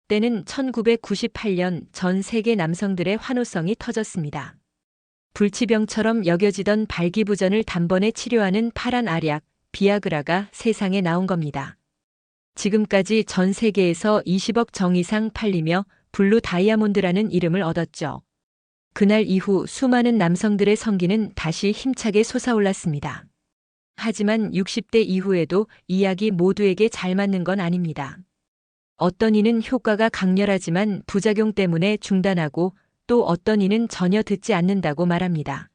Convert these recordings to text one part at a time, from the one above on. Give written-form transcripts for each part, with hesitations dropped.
때는 1998년 전 세계 남성들의 환호성이 터졌습니다. 불치병처럼 여겨지던 발기부전을 단번에 치료하는 파란 알약, 비아그라가 세상에 나온 겁니다. 지금까지 전 세계에서 20억 정 이상 팔리며 블루 다이아몬드라는 이름을 얻었죠. 그날 이후 수많은 남성들의 성기는 다시 힘차게 솟아올랐습니다. 하지만 60대 이후에도 이 약이 모두에게 잘 맞는 건 아닙니다. 어떤 이는 효과가 강렬하지만 부작용 때문에 중단하고 또 어떤 이는 전혀 듣지 않는다고 말합니다.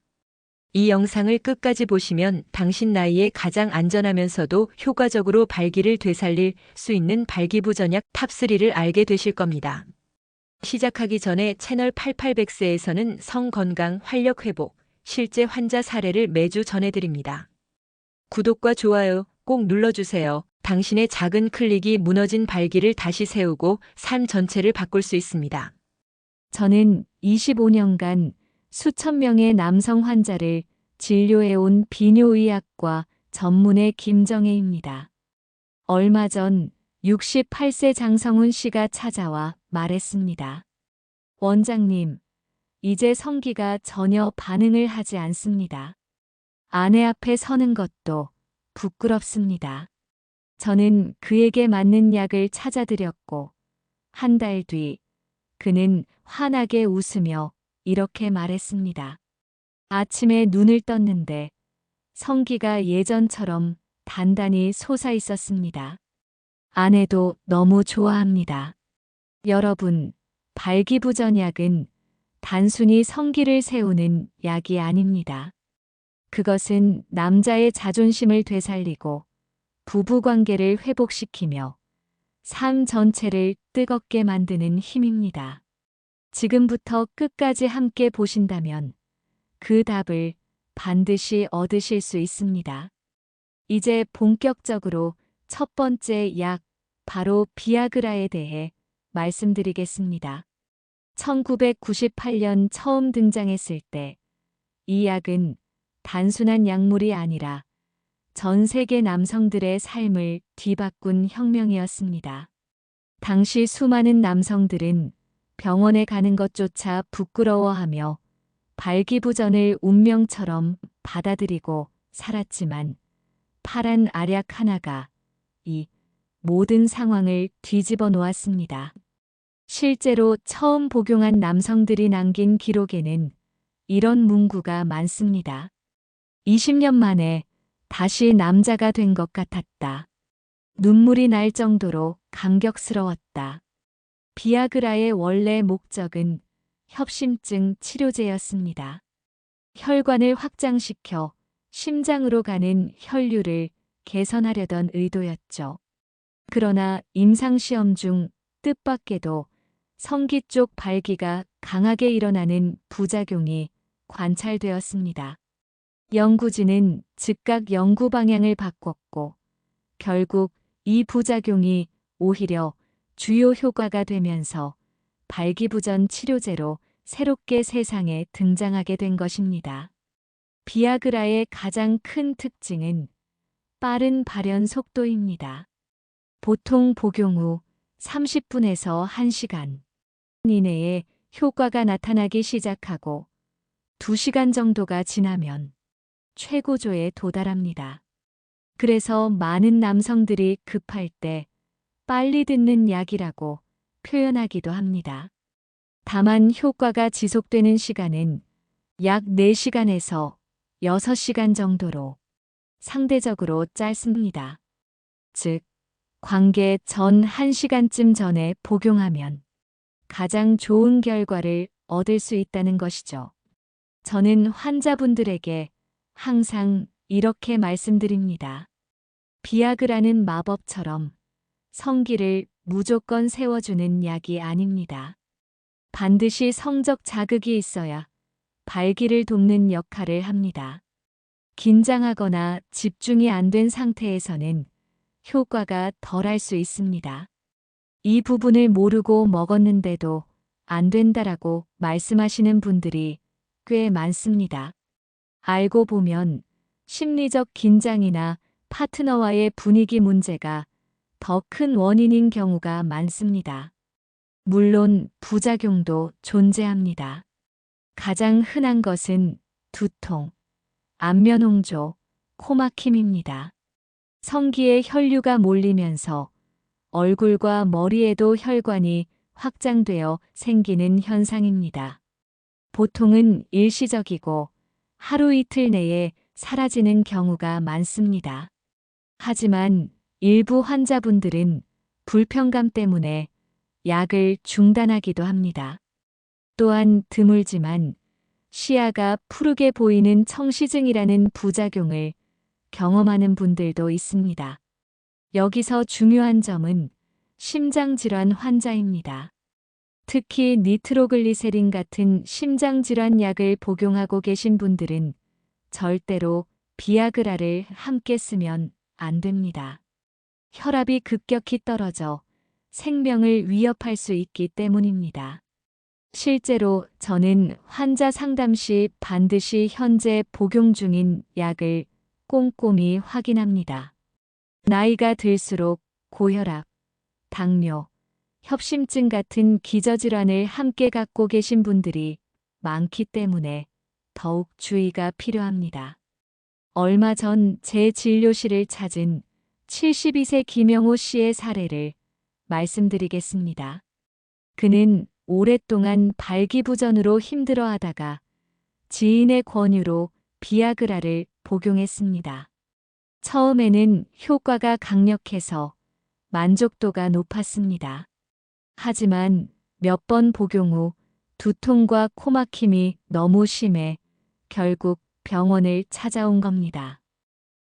이 영상을 끝까지 보시면 당신 나이에 가장 안전하면서도 효과적으로 발기를 되살릴 수 있는 발기부전약 탑3를 알게 되실 겁니다. 시작하기 전에 채널 8800세에서는 성건강, 활력회복, 실제 환자 사례를 매주 전해드립니다. 구독과 좋아요 꼭 눌러주세요. 당신의 작은 클릭이 무너진 발기를 다시 세우고 삶 전체를 바꿀 수 있습니다. 저는 25년간 수천 명의 남성 환자를 진료해온 비뇨의학과 전문의 김정혜입니다. 얼마 전 68세 장성훈 씨가 찾아와 말했습니다. 원장님, 이제 성기가 전혀 반응을 하지 않습니다. 아내 앞에 서는 것도 부끄럽습니다. 저는 그에게 맞는 약을 찾아드렸고, 한 달 뒤 그는 환하게 웃으며 이렇게 말했습니다. 아침에 눈을 떴는데 성기가 예전처럼 단단히 솟아 있었습니다. 아내도 너무 좋아합니다. 여러분, 발기부전약은 단순히 성기를 세우는 약이 아닙니다. 그것은 남자의 자존심을 되살리고 부부관계를 회복시키며 삶 전체를 뜨겁게 만드는 힘입니다. 지금부터 끝까지 함께 보신다면 그 답을 반드시 얻으실 수 있습니다. 이제 본격적으로 첫 번째 약, 바로 비아그라에 대해 말씀드리겠습니다. 1998년 처음 등장했을 때 이 약은 단순한 약물이 아니라 전 세계 남성들의 삶을 뒤바꾼 혁명이었습니다. 당시 수많은 남성들은 병원에 가는 것조차 부끄러워하며 발기부전을 운명처럼 받아들이고 살았지만 파란 알약 하나가 이 모든 상황을 뒤집어 놓았습니다. 실제로 처음 복용한 남성들이 남긴 기록에는 이런 문구가 많습니다. 20년 만에 다시 남자가 된 것 같았다. 눈물이 날 정도로 감격스러웠다. 비아그라의 원래 목적은 협심증 치료제였습니다. 혈관을 확장시켜 심장으로 가는 혈류를 개선하려던 의도였죠. 그러나 임상시험 중 뜻밖에도 성기 쪽 발기가 강하게 일어나는 부작용이 관찰되었습니다. 연구진은 즉각 연구 방향을 바꿨고 결국 이 부작용이 오히려 주요 효과가 되면서 발기부전 치료제로 새롭게 세상에 등장하게 된 것입니다. 비아그라의 가장 큰 특징은 빠른 발현 속도입니다. 보통 복용 후 30분에서 1시간 이내에 효과가 나타나기 시작하고 2시간 정도가 지나면 최고조에 도달합니다. 그래서 많은 남성들이 급할 때 빨리 듣는 약이라고 표현하기도 합니다. 다만 효과가 지속되는 시간은 약 4시간에서 6시간 정도로 상대적으로 짧습니다. 즉, 관계 전 1시간쯤 전에 복용하면 가장 좋은 결과를 얻을 수 있다는 것이죠. 저는 환자분들에게 항상 이렇게 말씀드립니다. 비아그라는 마법처럼 성기를 무조건 세워주는 약이 아닙니다. 반드시 성적 자극이 있어야 발기를 돕는 역할을 합니다. 긴장하거나 집중이 안 된 상태에서는 효과가 덜할 수 있습니다. 이 부분을 모르고 먹었는데도 안 된다라고 말씀하시는 분들이 꽤 많습니다. 알고 보면 심리적 긴장이나 파트너와의 분위기 문제가 더 큰 원인인 경우가 많습니다. 물론 부작용도 존재합니다. 가장 흔한 것은 두통, 안면홍조, 코막힘입니다. 성기에 혈류가 몰리면서 얼굴과 머리에도 혈관이 확장되어 생기는 현상입니다. 보통은 일시적이고 하루 이틀 내에 사라지는 경우가 많습니다. 하지만 일부 환자분들은 불편감 때문에 약을 중단하기도 합니다. 또한 드물지만 시야가 푸르게 보이는 청시증이라는 부작용을 경험하는 분들도 있습니다. 여기서 중요한 점은 심장질환 환자입니다. 특히 니트로글리세린 같은 심장질환 약을 복용하고 계신 분들은 절대로 비아그라를 함께 쓰면 안 됩니다. 혈압이 급격히 떨어져 생명을 위협할 수 있기 때문입니다. 실제로 저는 환자 상담 시 반드시 현재 복용 중인 약을 꼼꼼히 확인합니다. 나이가 들수록 고혈압, 당뇨, 협심증 같은 기저질환을 함께 갖고 계신 분들이 많기 때문에 더욱 주의가 필요합니다. 얼마 전 제 진료실을 찾은 72세 김영호 씨의 사례를 말씀드리겠습니다. 그는 오랫동안 발기부전으로 힘들어하다가 지인의 권유로 비아그라를 복용했습니다. 처음에는 효과가 강력해서 만족도가 높았습니다. 하지만 몇 번 복용 후 두통과 코막힘이 너무 심해 결국 병원을 찾아온 겁니다.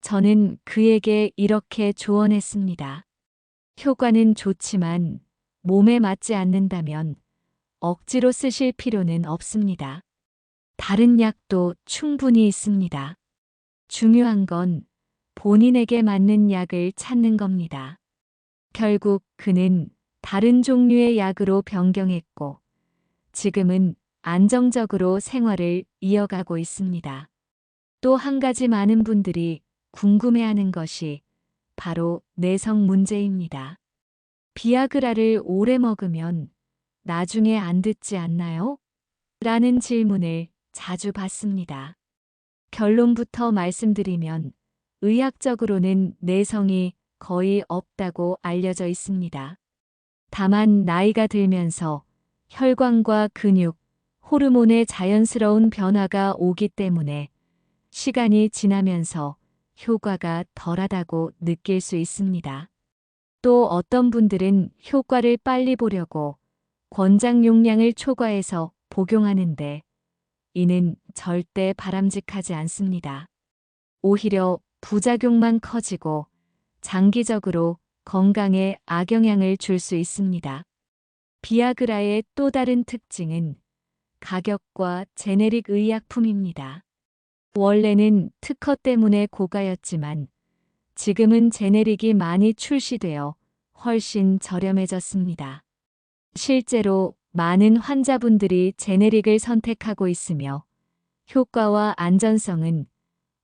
저는 그에게 이렇게 조언했습니다. 효과는 좋지만 몸에 맞지 않는다면 억지로 쓰실 필요는 없습니다. 다른 약도 충분히 있습니다. 중요한 건 본인에게 맞는 약을 찾는 겁니다. 결국 그는 다른 종류의 약으로 변경했고 지금은 안정적으로 생활을 이어가고 있습니다. 또 한 가지 많은 분들이 궁금해하는 것이 바로 내성 문제입니다. 비아그라를 오래 먹으면 나중에 안 듣지 않나요? 라는 질문을 자주 받습니다. 결론부터 말씀드리면 의학적으로는 내성이 거의 없다고 알려져 있습니다. 다만 나이가 들면서 혈관과 근육, 호르몬의 자연스러운 변화가 오기 때문에 시간이 지나면서 효과가 덜하다고 느낄 수 있습니다. 또 어떤 분들은 효과를 빨리 보려고 권장 용량을 초과해서 복용하는데 이는 절대 바람직하지 않습니다. 오히려 부작용만 커지고 장기적으로 건강에 악영향을 줄 수 있습니다. 비아그라의 또 다른 특징은 가격과 제네릭 의약품입니다. 원래는 특허 때문에 고가였지만 지금은 제네릭이 많이 출시되어 훨씬 저렴해졌습니다. 실제로 많은 환자분들이 제네릭을 선택하고 있으며 효과와 안전성은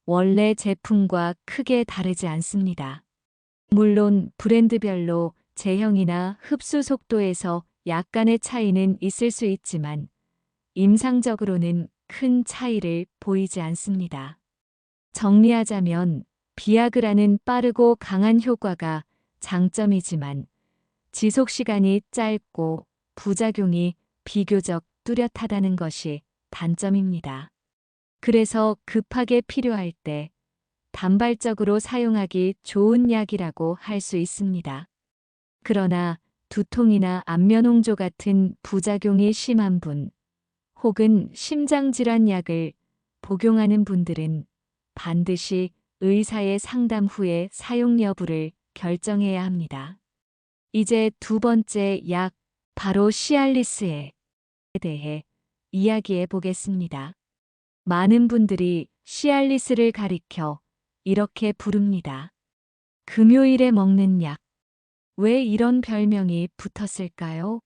원래 제품과 크게 다르지 않습니다. 물론 브랜드별로 제형이나 흡수 속도에서 약간의 차이는 있을 수 있지만 임상적으로는 큰 차이를 보이지 않습니다. 정리하자면 비아그라는 빠르고 강한 효과가 장점이지만 지속 시간이 짧고 부작용이 비교적 뚜렷하다는 것이 단점입니다. 그래서 급하게 필요할 때 단발적으로 사용하기 좋은 약이라고 할 수 있습니다. 그러나 두통이나 안면홍조 같은 부작용이 심한 분, 혹은 심장질환 약을 복용하는 분들은 반드시 의사의 상담 후에 사용 여부를 결정해야 합니다. 이제 두 번째 약, 바로 시알리스에 대해 이야기해 보겠습니다. 많은 분들이 시알리스를 가리켜 이렇게 부릅니다. 금요일에 먹는 약. 왜 이런 별명이 붙었을까요?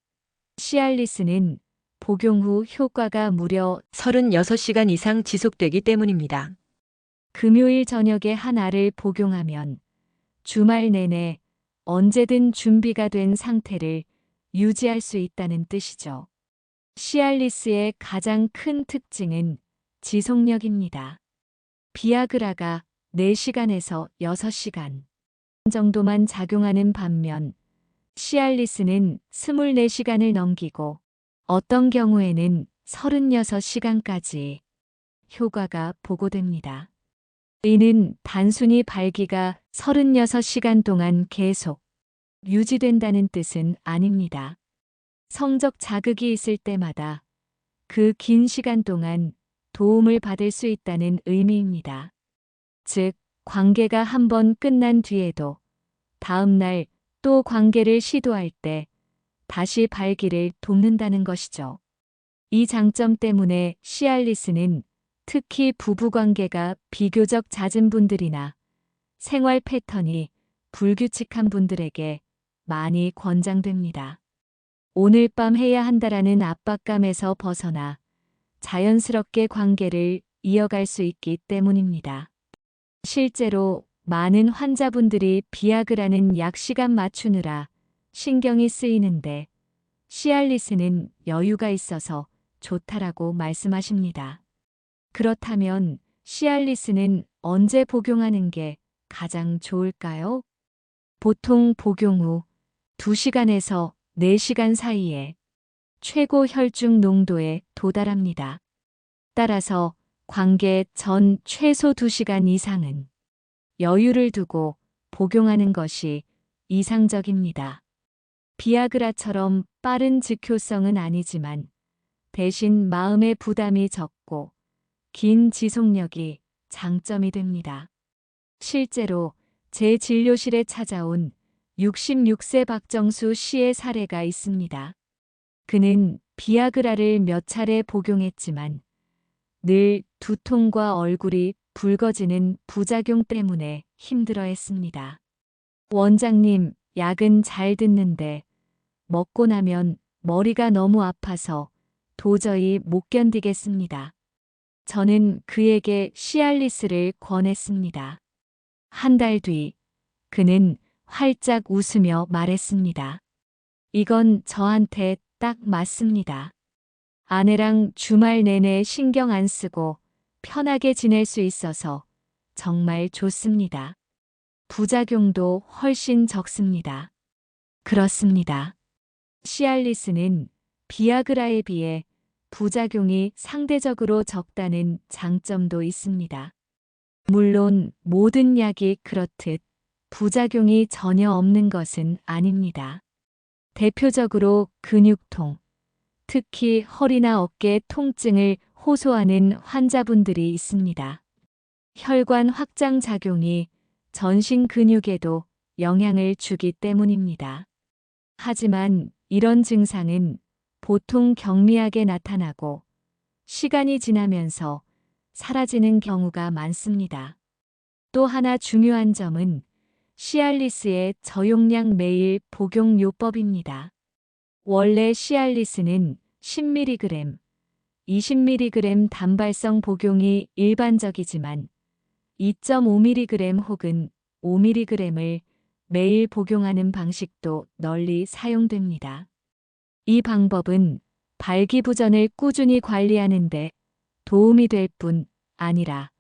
시알리스는 복용 후 효과가 무려 36시간 이상 지속되기 때문입니다. 금요일 저녁에 한 알을 복용하면 주말 내내 언제든 준비가 된 상태를 유지할 수 있다는 뜻이죠. 시알리스의 가장 큰 특징은 지속력입니다. 비아그라가 4시간에서 6시간 정도만 작용하는 반면 시알리스는 24시간을 넘기고 어떤 경우에는 36시간까지 효과가 보고됩니다. 이는 단순히 발기가 36시간 동안 계속 유지된다는 뜻은 아닙니다. 성적 자극이 있을 때마다 그 긴 시간 동안 도움을 받을 수 있다는 의미입니다. 즉, 관계가 한번 끝난 뒤에도 다음 날 또 관계를 시도할 때 다시 발기를 돕는다는 것이죠. 이 장점 때문에 시알리스는 특히 부부관계가 비교적 잦은 분들이나 생활 패턴이 불규칙한 분들에게 많이 권장됩니다. 오늘 밤 해야 한다라는 압박감에서 벗어나 자연스럽게 관계를 이어갈 수 있기 때문입니다. 실제로 많은 환자분들이 비아그라는 약 시간 맞추느라 신경이 쓰이는데 시알리스는 여유가 있어서 좋다라고 말씀하십니다. 그렇다면 시알리스는 언제 복용하는 게 가장 좋을까요? 보통 복용 후 2시간에서 4시간 사이에 최고 혈중 농도에 도달합니다. 따라서 관계 전 최소 2시간 이상은 여유를 두고 복용하는 것이 이상적입니다. 비아그라처럼 빠른 즉효성은 아니지만 대신 마음의 부담이 적고 긴 지속력이 장점이 됩니다. 실제로 제 진료실에 찾아온 66세 박정수 씨의 사례가 있습니다. 그는 비아그라를 몇 차례 복용했지만 늘 두통과 얼굴이 붉어지는 부작용 때문에 힘들어했습니다. 원장님, 약은 잘 듣는데 먹고 나면 머리가 너무 아파서 도저히 못 견디겠습니다. 저는 그에게 시알리스를 권했습니다. 한 달 뒤, 그는 활짝 웃으며 말했습니다. 이건 저한테 딱 맞습니다. 아내랑 주말 내내 신경 안 쓰고 편하게 지낼 수 있어서 정말 좋습니다. 부작용도 훨씬 적습니다. 그렇습니다. 시알리스는 비아그라에 비해 부작용이 상대적으로 적다는 장점도 있습니다. 물론 모든 약이 그렇듯 부작용이 전혀 없는 것은 아닙니다. 대표적으로 근육통, 특히 허리나 어깨 통증을 호소하는 환자분들이 있습니다. 혈관 확장 작용이 전신 근육에도 영향을 주기 때문입니다. 하지만 이런 증상은 보통 경미하게 나타나고 시간이 지나면서 사라지는 경우가 많습니다. 또 하나 중요한 점은 시알리스의 저용량 매일 복용 요법입니다. 원래 시알리스는 10mg, 20mg 단발성 복용이 일반적이지만 2.5mg 혹은 5mg을 매일 복용하는 방식도 널리 사용됩니다. 이 방법은 발기부전을 꾸준히 관리하는 데 도움이 될 뿐 아니라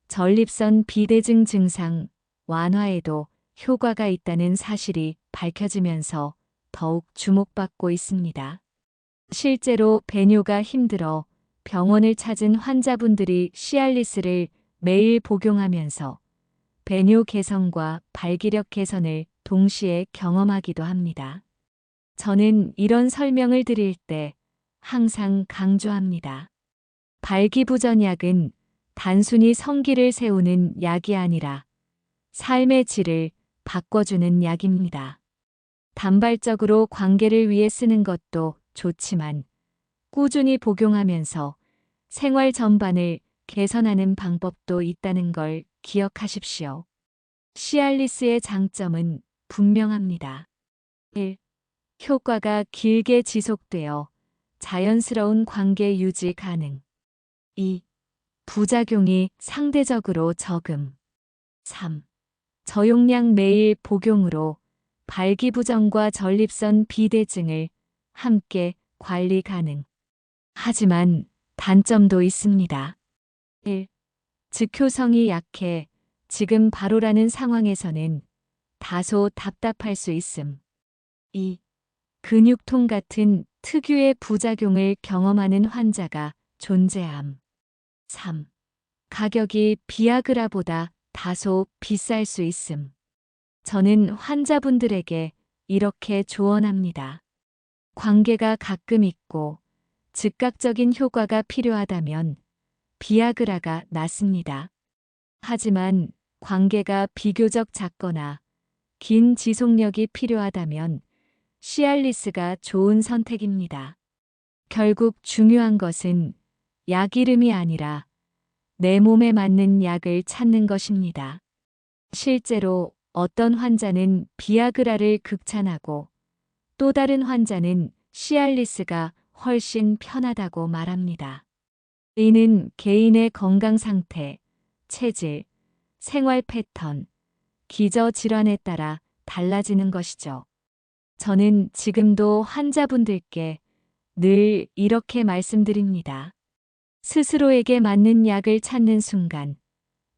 전립선 비대증 증상 완화에도 효과가 있다는 사실이 밝혀지면서 더욱 주목받고 있습니다. 실제로 배뇨가 힘들어 병원을 찾은 환자분들이 시알리스를 매일 복용하면서 배뇨 개선과 발기력 개선을 동시에 경험하기도 합니다. 저는 이런 설명을 드릴 때 항상 강조합니다. 발기부전약은 단순히 성기를 세우는 약이 아니라 삶의 질을 바꿔주는 약입니다. 단발적으로 관계를 위해 쓰는 것도 좋지만 꾸준히 복용하면서 생활 전반을 개선하는 방법도 있다는 걸 기억하십시오. 시알리스의 장점은 분명합니다. 1. 효과가 길게 지속되어 자연스러운 관계 유지 가능. 2. 부작용이 상대적으로 적음. 3. 저용량 매일 복용으로 발기부전과 전립선 비대증을 함께 관리 가능. 하지만 단점도 있습니다. 1. 즉효성이 약해 지금 바로라는 상황에서는 다소 답답할 수 있음. 2. 근육통 같은 특유의 부작용을 경험하는 환자가 존재함. 3. 가격이 비아그라보다 다소 비쌀 수 있음. 저는 환자분들에게 이렇게 조언합니다. 관계가 가끔 있고 즉각적인 효과가 필요하다면 비아그라가 낫습니다. 하지만 관계가 비교적 작거나 긴 지속력이 필요하다면 시알리스가 좋은 선택입니다. 결국 중요한 것은 약 이름이 아니라 내 몸에 맞는 약을 찾는 것입니다. 실제로 어떤 환자는 비아그라를 극찬하고 또 다른 환자는 시알리스가 훨씬 편하다고 말합니다. 이는 개인의 건강 상태, 체질, 생활 패턴, 기저질환에 따라 달라지는 것이죠. 저는 지금도 환자분들께 늘 이렇게 말씀드립니다. 스스로에게 맞는 약을 찾는 순간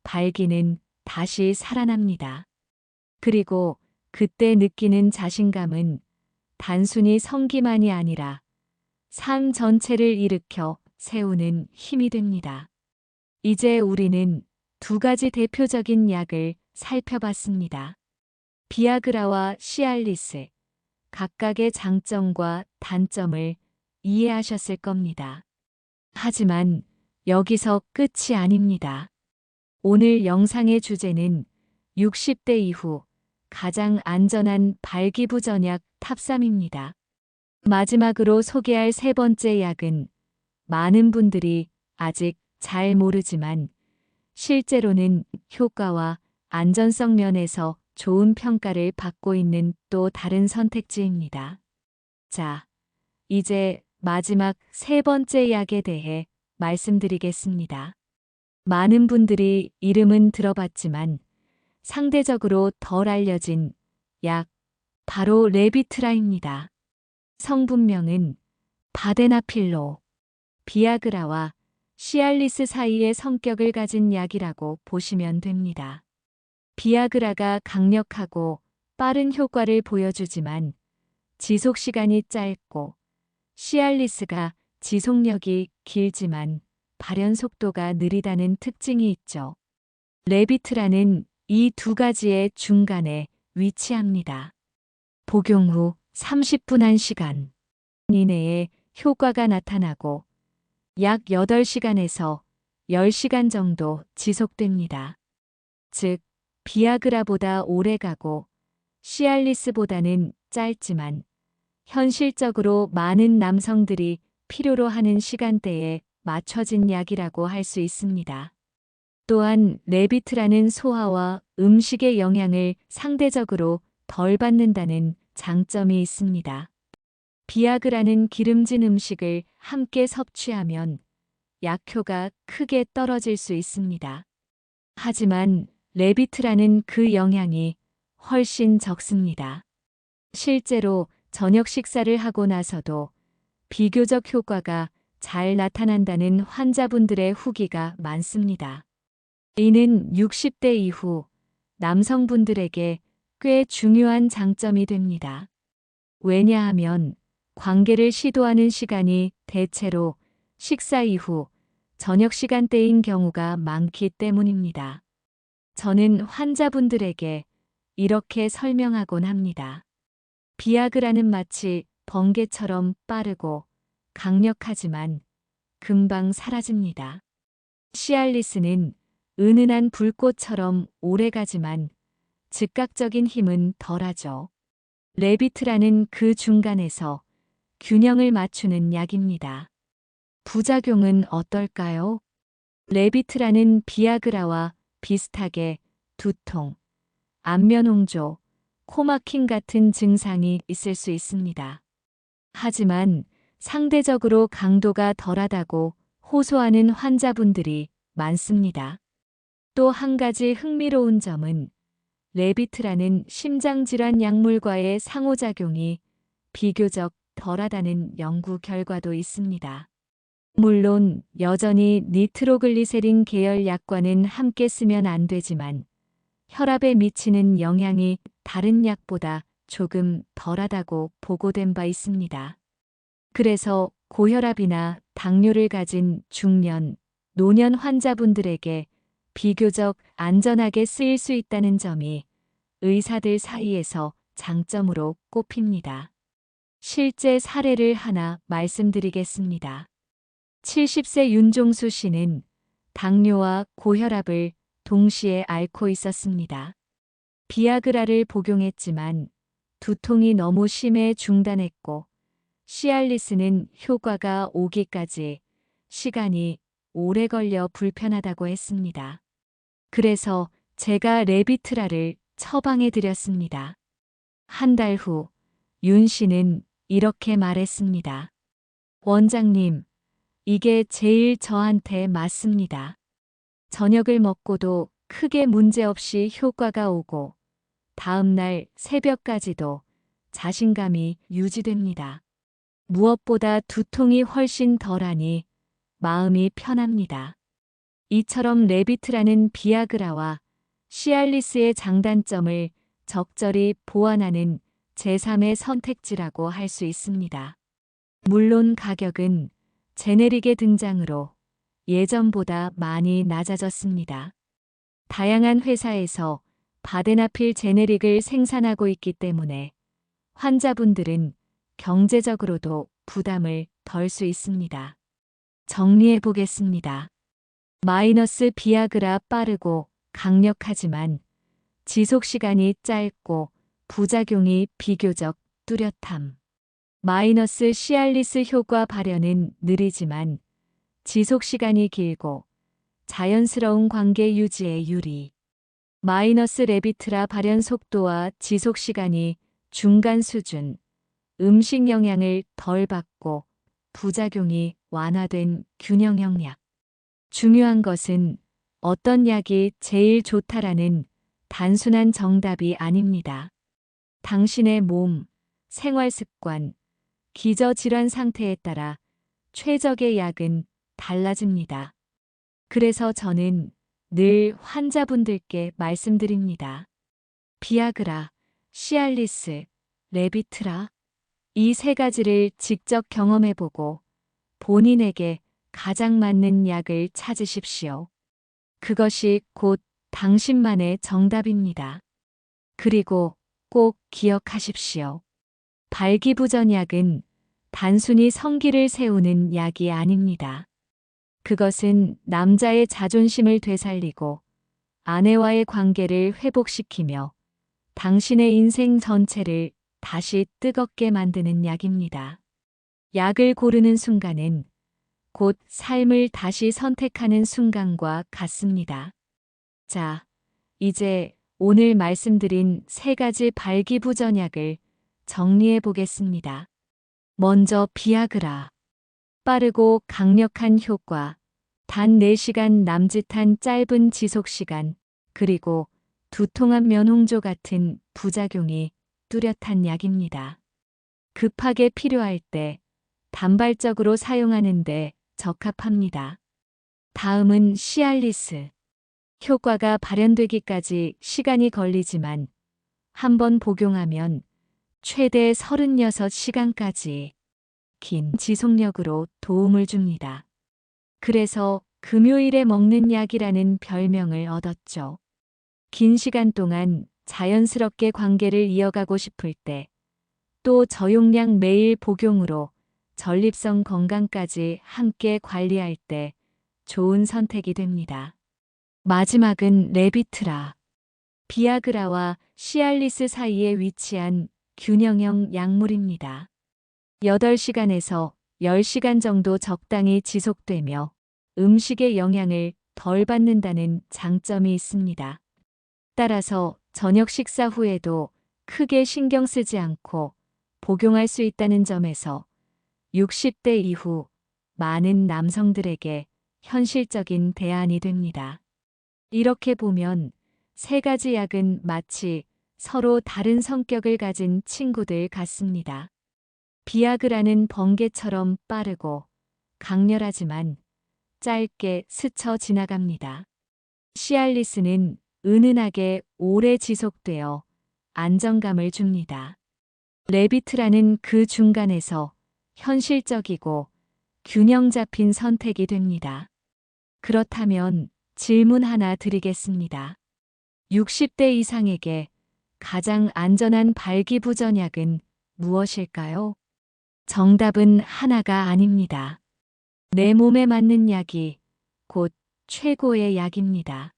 발기는 다시 살아납니다. 그리고 그때 느끼는 자신감은 단순히 성기만이 아니라 상 전체를 일으켜 세우는 힘이 됩니다. 이제 우리는 두 가지 대표적인 약을 살펴봤습니다. 비아그라와 시알리스, 각각의 장점과 단점을 이해하셨을 겁니다. 하지만 여기서 끝이 아닙니다. 오늘 영상의 주제는 60대 이후 가장 안전한 발기부전약 탑3입니다. 마지막으로 소개할 세 번째 약은 많은 분들이 아직 잘 모르지만 실제로는 효과와 안전성 면에서 좋은 평가를 받고 있는 또 다른 선택지입니다. 자, 이제 마지막 세 번째 약에 대해 말씀드리겠습니다. 많은 분들이 이름은 들어봤지만 상대적으로 덜 알려진 약, 바로 레비트라입니다. 성분명은 바데나필로, 비아그라와 시알리스 사이의 성격을 가진 약이라고 보시면 됩니다. 비아그라가 강력하고 빠른 효과를 보여주지만 지속 시간이 짧고 시알리스가 지속력이 길지만 발현 속도가 느리다는 특징이 있죠. 레비트라는 이 두 가지의 중간에 위치합니다. 복용 후 30분 1시간 이내에 효과가 나타나고 약 8시간에서 10시간 정도 지속됩니다. 즉, 비아그라보다 오래 가고 시알리스보다는 짧지만 현실적으로 많은 남성들이 필요로 하는 시간대에 맞춰진 약이라고 할 수 있습니다. 또한 레비트라는 소화와 음식의 영향을 상대적으로 덜 받는다는 장점이 있습니다. 비아그라는 기름진 음식을 함께 섭취하면 약효가 크게 떨어질 수 있습니다. 하지만 레비트라는 그 영향이 훨씬 적습니다. 실제로 저녁 식사를 하고 나서도 비교적 효과가 잘 나타난다는 환자분들의 후기가 많습니다. 이는 60대 이후 남성분들에게 꽤 중요한 장점이 됩니다. 왜냐하면 관계를 시도하는 시간이 대체로 식사 이후 저녁 시간대인 경우가 많기 때문입니다. 저는 환자분들에게 이렇게 설명하곤 합니다. 비아그라는 마치 번개처럼 빠르고 강력하지만 금방 사라집니다. 시알리스는 은은한 불꽃처럼 오래가지만 즉각적인 힘은 덜하죠. 레비트라는 그 중간에서 균형을 맞추는 약입니다. 부작용은 어떨까요? 레비트라는 비아그라와 비슷하게 두통, 안면 홍조, 코막힘 같은 증상이 있을 수 있습니다. 하지만 상대적으로 강도가 덜하다고 호소하는 환자분들이 많습니다. 또 한 가지 흥미로운 점은 레비트라는 심장질환 약물과의 상호작용이 비교적 덜하다는 연구 결과도 있습니다. 물론 여전히 니트로글리세린 계열 약과는 함께 쓰면 안 되지만 혈압에 미치는 영향이 다른 약보다 조금 덜하다고 보고된 바 있습니다. 그래서 고혈압이나 당뇨를 가진 중년, 노년 환자분들에게 비교적 안전하게 쓰일 수 있다는 점이 의사들 사이에서 장점으로 꼽힙니다. 실제 사례를 하나 말씀드리겠습니다. 70세 윤종수 씨는 당뇨와 고혈압을 동시에 앓고 있었습니다. 비아그라를 복용했지만 두통이 너무 심해 중단했고 시알리스는 효과가 오기까지 시간이 오래 걸려 불편하다고 했습니다. 그래서 제가 레비트라를 처방해 드렸습니다. 한 달 후 윤 씨는 이렇게 말했습니다. 원장님, 이게 제일 저한테 맞습니다. 저녁을 먹고도 크게 문제없이 효과가 오고 다음 날 새벽까지도 자신감이 유지됩니다. 무엇보다 두통이 훨씬 덜하니 마음이 편합니다. 이처럼 레비트라는 비아그라와 시알리스의 장단점을 적절히 보완하는 제3의 선택지라고 할 수 있습니다. 물론 가격은 제네릭의 등장으로 예전보다 많이 낮아졌습니다. 다양한 회사에서 바데나필 제네릭을 생산하고 있기 때문에 환자분들은 경제적으로도 부담을 덜 수 있습니다. 정리해 보겠습니다. 마이너스 비아그라 빠르고 강력하지만 지속시간이 짧고 부작용이 비교적 뚜렷함. 마이너스 시알리스 효과 발현은 느리지만 지속시간이 길고 자연스러운 관계 유지에 유리. 마이너스 레비트라 발현 속도와 지속시간이 중간 수준. 음식 영향을 덜 받고 부작용이 완화된 균형형 약. 중요한 것은 어떤 약이 제일 좋다라는 단순한 정답이 아닙니다. 당신의 몸, 생활습관, 기저질환 상태에 따라 최적의 약은 달라집니다. 그래서 저는 늘 환자분들께 말씀드립니다. 비아그라, 시알리스, 레비트라 이 세 가지를 직접 경험해보고 본인에게 가장 맞는 약을 찾으십시오. 그것이 곧 당신만의 정답입니다. 그리고 꼭 기억하십시오. 발기부전약은 단순히 성기를 세우는 약이 아닙니다. 그것은 남자의 자존심을 되살리고 아내와의 관계를 회복시키며 당신의 인생 전체를 다시 뜨겁게 만드는 약입니다. 약을 고르는 순간은 곧 삶을 다시 선택하는 순간과 같습니다. 자, 이제 오늘 말씀드린 세 가지 발기부전약을 정리해 보겠습니다. 먼저 비아그라. 빠르고 강력한 효과, 단 4시간 남짓한 짧은 지속시간, 그리고 두통한 면홍조 같은 부작용이 뚜렷한 약입니다. 급하게 필요할 때 단발적으로 사용하는데 적합합니다. 다음은 시알리스. 효과가 발현되기까지 시간이 걸리지만 한번 복용하면 최대 36시간까지 긴 지속력으로 도움을 줍니다. 그래서 금요일에 먹는 약이라는 별명을 얻었죠. 긴 시간 동안 자연스럽게 관계를 이어가고 싶을 때 또 저용량 매일 복용으로 전립선 건강까지 함께 관리할 때 좋은 선택이 됩니다. 마지막은 레비트라. 비아그라와 시알리스 사이에 위치한 균형형 약물입니다. 8시간에서 10시간 정도 적당히 지속되며 음식의 영향을 덜 받는다는 장점이 있습니다. 따라서 저녁 식사 후에도 크게 신경 쓰지 않고 복용할 수 있다는 점에서 60대 이후 많은 남성들에게 현실적인 대안이 됩니다. 이렇게 보면 세 가지 약은 마치 서로 다른 성격을 가진 친구들 같습니다. 비아그라는 번개처럼 빠르고 강렬하지만 짧게 스쳐 지나갑니다. 시알리스는 은은하게 오래 지속되어 안정감을 줍니다. 레비트라는 그 중간에서 현실적이고 균형 잡힌 선택이 됩니다. 그렇다면 질문 하나 드리겠습니다. 60대 이상에게 가장 안전한 발기부전약은 무엇일까요? 정답은 하나가 아닙니다. 내 몸에 맞는 약이 곧 최고의 약입니다.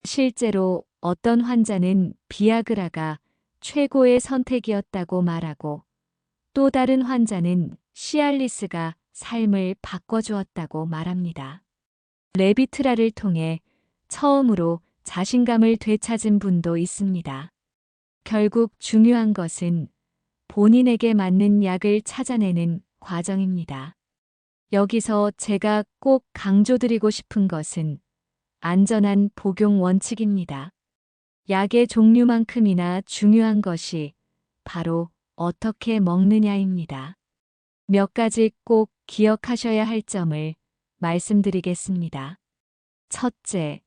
실제로 어떤 환자는 비아그라가 최고의 선택이었다고 말하고 또 다른 환자는 시알리스가 삶을 바꿔주었다고 말합니다. 레비트라를 통해 처음으로 자신감을 되찾은 분도 있습니다. 결국 중요한 것은 본인에게 맞는 약을 찾아내는 과정입니다. 여기서 제가 꼭 강조드리고 싶은 것은 안전한 복용 원칙입니다. 약의 종류만큼이나 중요한 것이 바로 어떻게 먹느냐입니다. 몇 가지 꼭 기억하셔야 할 점을 말씀드리겠습니다. 첫째,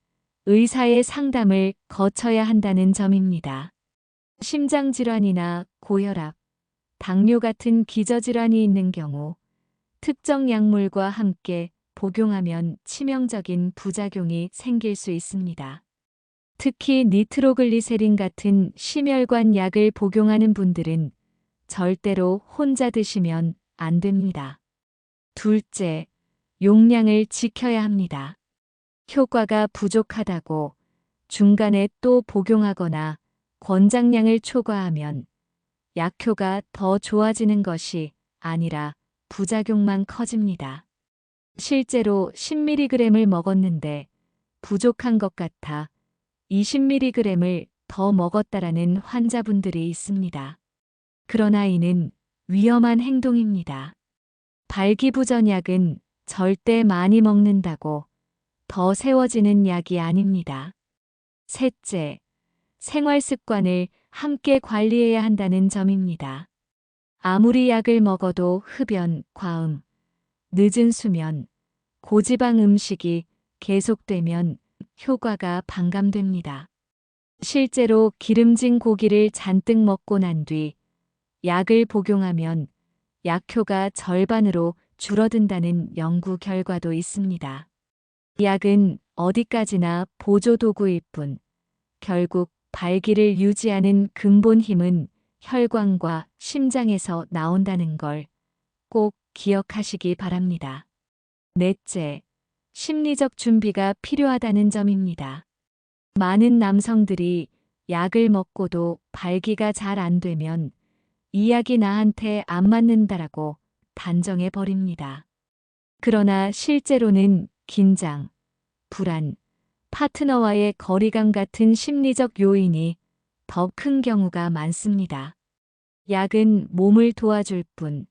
의사의 상담을 거쳐야 한다는 점입니다. 심장질환이나 고혈압, 당뇨 같은 기저질환이 있는 경우 특정 약물과 함께 복용하면 치명적인 부작용이 생길 수 있습니다. 특히 니트로글리세린 같은 심혈관 약을 복용하는 분들은 절대로 혼자 드시면 안 됩니다. 둘째, 용량을 지켜야 합니다. 효과가 부족하다고 중간에 또 복용하거나 권장량을 초과하면 약효가 더 좋아지는 것이 아니라 부작용만 커집니다. 실제로 10mg을 먹었는데 부족한 것 같아 20mg을 더 먹었다라는 환자분들이 있습니다. 그러나 이는 위험한 행동입니다. 발기부전약은 절대 많이 먹는다고 더 세워지는 약이 아닙니다. 셋째, 생활 습관을 함께 관리해야 한다는 점입니다. 아무리 약을 먹어도 흡연, 과음, 늦은 수면, 고지방 음식이 계속되면 효과가 반감됩니다. 실제로 기름진 고기를 잔뜩 먹고 난 뒤 약을 복용하면 약효가 절반으로 줄어든다는 연구 결과도 있습니다. 약은 어디까지나 보조도구일 뿐 결국 발기를 유지하는 근본 힘은 혈관과 심장에서 나온다는 걸 꼭 기억하시기 바랍니다. 넷째, 심리적 준비가 필요하다는 점입니다. 많은 남성들이 약을 먹고도 발기가 잘 안 되면 이 약이 나한테 안 맞는다라고 단정해 버립니다. 그러나 실제로는 긴장, 불안, 파트너와의 거리감 같은 심리적 요인이 더 큰 경우가 많습니다. 약은 몸을 도와줄 뿐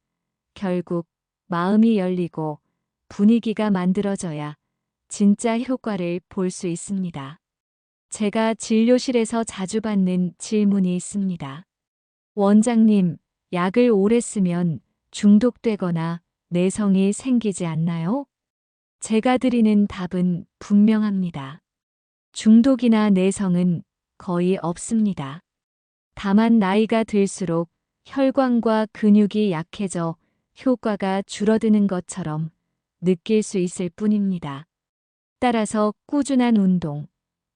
결국 마음이 열리고 분위기가 만들어져야 진짜 효과를 볼 수 있습니다. 제가 진료실에서 자주 받는 질문이 있습니다. 원장님, 약을 오래 쓰면 중독되거나 내성이 생기지 않나요? 제가 드리는 답은 분명합니다. 중독이나 내성은 거의 없습니다. 다만 나이가 들수록 혈관과 근육이 약해져 효과가 줄어드는 것처럼 느낄 수 있을 뿐입니다. 따라서 꾸준한 운동,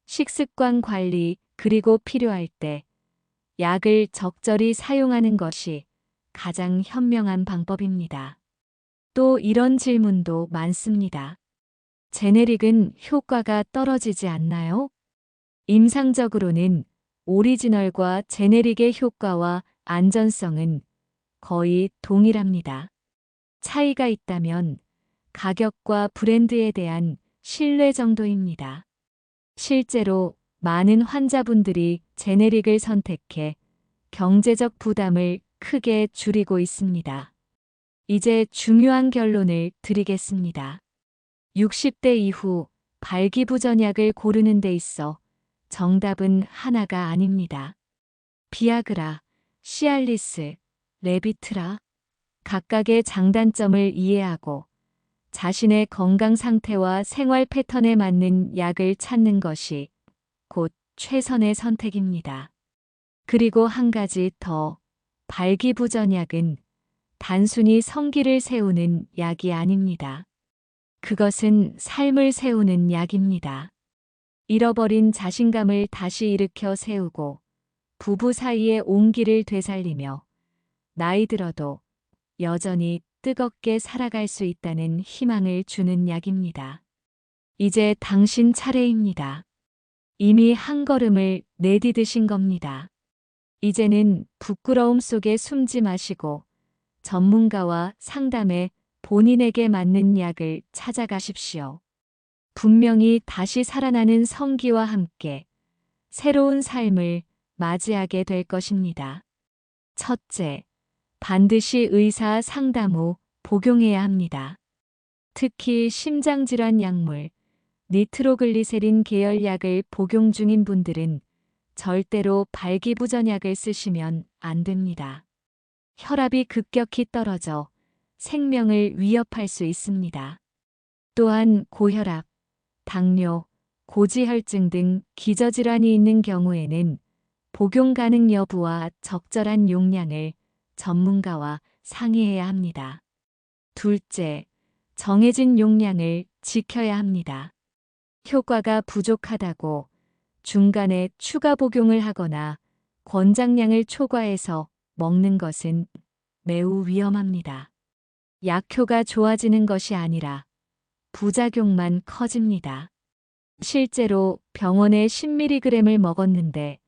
식습관 관리, 그리고 필요할 때 약을 적절히 사용하는 것이 가장 현명한 방법입니다. 또 이런 질문도 많습니다. 제네릭은 효과가 떨어지지 않나요? 임상적으로는 오리지널과 제네릭의 효과와 안전성은 거의 동일합니다. 차이가 있다면 가격과 브랜드에 대한 신뢰 정도입니다. 실제로 많은 환자분들이 제네릭을 선택해 경제적 부담을 크게 줄이고 있습니다. 이제 중요한 결론을 드리겠습니다. 60대 이후 발기부전약을 고르는 데 있어 정답은 하나가 아닙니다. 비아그라, 시알리스, 레비트라. 각각의 장단점을 이해하고 자신의 건강 상태와 생활 패턴에 맞는 약을 찾는 것이 곧 최선의 선택입니다. 그리고 한 가지 더, 발기부전약은 단순히 성기를 세우는 약이 아닙니다. 그것은 삶을 세우는 약입니다. 잃어버린 자신감을 다시 일으켜 세우고 부부 사이의 온기를 되살리며 나이 들어도 여전히 뜨겁게 살아갈 수 있다는 희망을 주는 약입니다. 이제 당신 차례입니다. 이미 한 걸음을 내디디신 겁니다. 이제는 부끄러움 속에 숨지 마시고 전문가와 상담해 본인에게 맞는 약을 찾아가십시오. 분명히 다시 살아나는 성기와 함께 새로운 삶을 맞이하게 될 것입니다. 첫째, 반드시 의사 상담 후 복용해야 합니다. 특히 심장질환 약물, 니트로글리세린 계열 약을 복용 중인 분들은 절대로 발기부전약을 쓰시면 안 됩니다. 혈압이 급격히 떨어져 생명을 위협할 수 있습니다. 또한 고혈압, 당뇨, 고지혈증 등 기저질환이 있는 경우에는 복용 가능 여부와 적절한 용량을 전문가와 상의해야 합니다. 둘째, 정해진 용량을 지켜야 합니다. 효과가 부족하다고 중간에 추가 복용을 하거나 권장량을 초과해서 먹는 것은 매우 위험합니다. 약효가 좋아지는 것이 아니라 부작용만 커집니다. 실제로 병원에 10mg을 먹었는데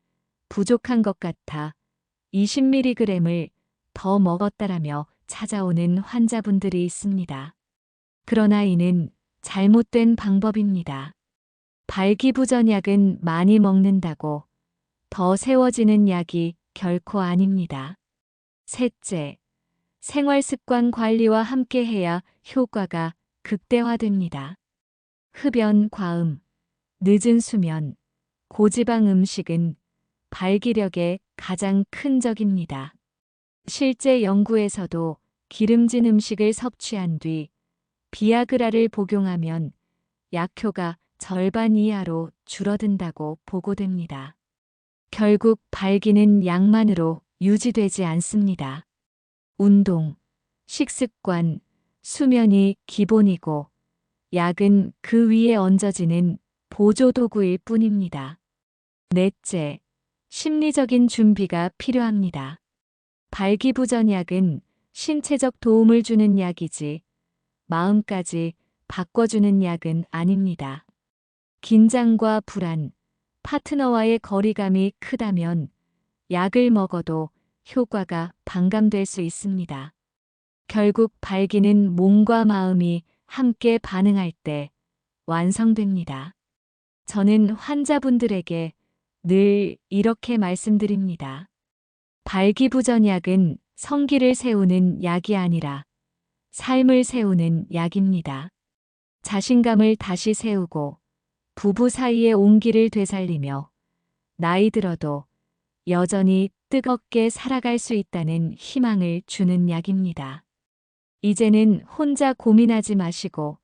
부족한 것 같아 20mg을 더 먹었다라며 찾아오는 환자분들이 있습니다. 그러나 이는 잘못된 방법입니다. 발기부전약은 많이 먹는다고 더 세워지는 약이 결코 아닙니다. 셋째, 생활습관 관리와 함께 해야 효과가 극대화됩니다. 흡연 과음, 늦은 수면, 고지방 음식은 발기력에 가장 큰 적입니다. 실제 연구에서도 기름진 음식을 섭취한 뒤 비아그라를 복용하면 약효가 절반 이하로 줄어든다고 보고됩니다. 결국 발기는 약만으로 유지되지 않습니다. 운동, 식습관, 수면이 기본이고 약은 그 위에 얹어지는 보조도구일 뿐입니다. 넷째, 심리적인 준비가 필요합니다. 발기부전약은 신체적 도움을 주는 약이지 마음까지 바꿔주는 약은 아닙니다. 긴장과 불안, 파트너와의 거리감이 크다면 약을 먹어도 효과가 반감될 수 있습니다. 결국 발기는 몸과 마음이 함께 반응할 때 완성됩니다. 저는 환자분들에게 늘 이렇게 말씀드립니다. 발기부전약은 성기를 세우는 약이 아니라 삶을 세우는 약입니다. 자신감을 다시 세우고 부부 사이의 온기를 되살리며 나이 들어도 여전히 뜨겁게 살아갈 수 있다는 희망을 주는 약입니다. 이제는 혼자 고민하지 마시고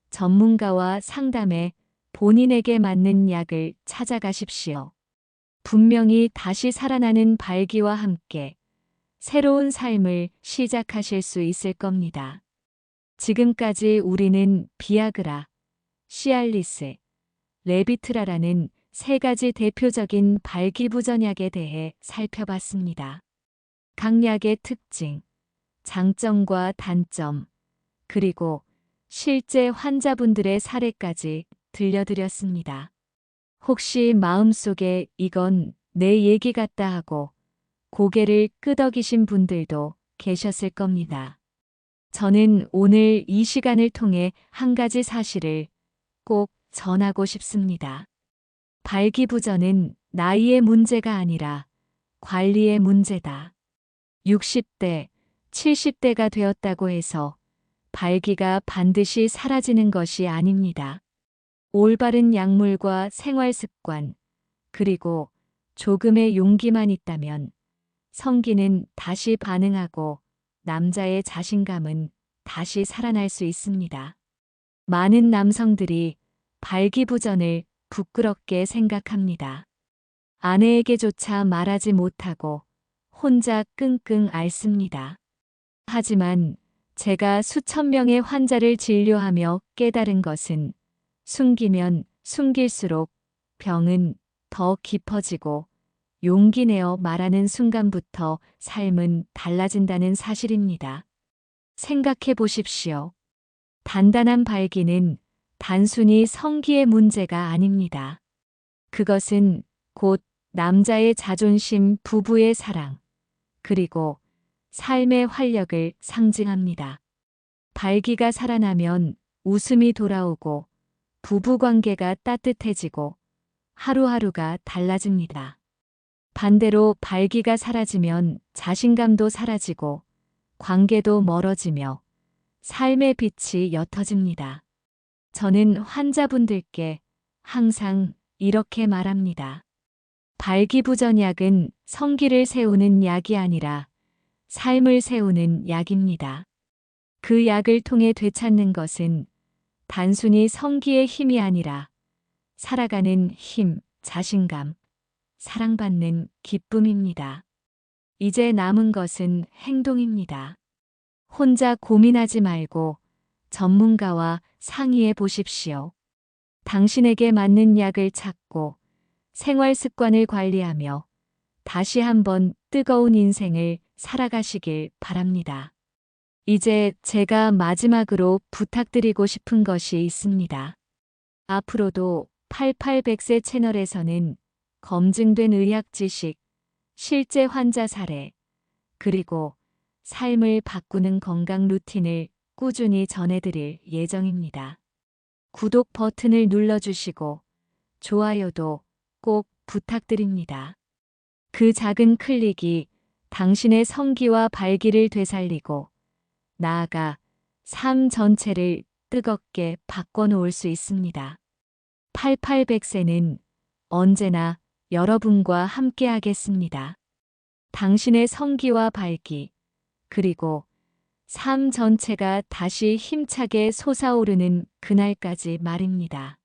전문가와 상담해 본인에게 맞는 약을 찾아가십시오. 분명히 다시 살아나는 발기와 함께 새로운 삶을 시작하실 수 있을 겁니다. 지금까지 우리는 비아그라, 시알리스, 레비트라라는 세 가지 대표적인 발기부전약에 대해 살펴봤습니다. 각 약의 특징, 장점과 단점, 그리고 실제 환자분들의 사례까지 들려드렸습니다. 혹시 마음속에 이건 내 얘기 같다 하고 고개를 끄덕이신 분들도 계셨을 겁니다. 저는 오늘 이 시간을 통해 한 가지 사실을 꼭 전하고 싶습니다. 발기부전은 나이의 문제가 아니라 관리의 문제다. 60대, 70대가 되었다고 해서 발기가 반드시 사라지는 것이 아닙니다. 올바른 약물과 생활 습관, 그리고 조금의 용기만 있다면 성기는 다시 반응하고 남자의 자신감은 다시 살아날 수 있습니다. 많은 남성들이 발기부전을 부끄럽게 생각합니다. 아내에게조차 말하지 못하고 혼자 끙끙 앓습니다. 하지만 제가 수천 명의 환자를 진료하며 깨달은 것은 숨기면 숨길수록 병은 더 깊어지고 용기 내어 말하는 순간부터 삶은 달라진다는 사실입니다. 생각해 보십시오. 단단한 발기는 단순히 성기의 문제가 아닙니다. 그것은 곧 남자의 자존심, 부부의 사랑, 그리고 삶의 활력을 상징합니다. 발기가 살아나면 웃음이 돌아오고 부부관계가 따뜻해지고 하루하루가 달라집니다. 반대로 발기가 사라지면 자신감도 사라지고 관계도 멀어지며 삶의 빛이 옅어집니다. 저는 환자분들께 항상 이렇게 말합니다. 발기부전약은 성기를 세우는 약이 아니라 삶을 세우는 약입니다. 그 약을 통해 되찾는 것은 단순히 성기의 힘이 아니라 살아가는 힘, 자신감, 사랑받는 기쁨입니다. 이제 남은 것은 행동입니다. 혼자 고민하지 말고 전문가와 상의해 보십시오. 당신에게 맞는 약을 찾고 생활 습관을 관리하며 다시 한번 뜨거운 인생을 살아가시길 바랍니다. 이제 제가 마지막으로 부탁드리고 싶은 것이 있습니다. 앞으로도 8800세 채널에서는 검증된 의학 지식, 실제 환자 사례, 그리고 삶을 바꾸는 건강 루틴을 꾸준히 전해드릴 예정입니다. 구독 버튼을 눌러주시고 좋아요도 꼭 부탁드립니다. 그 작은 클릭이 당신의 성기와 발기를 되살리고 나아가 삶 전체를 뜨겁게 바꿔놓을 수 있습니다. 8800세는 언제나 여러분과 함께하겠습니다. 당신의 성기와 발기, 그리고 삶 전체가 다시 힘차게 솟아오르는 그날까지 말입니다.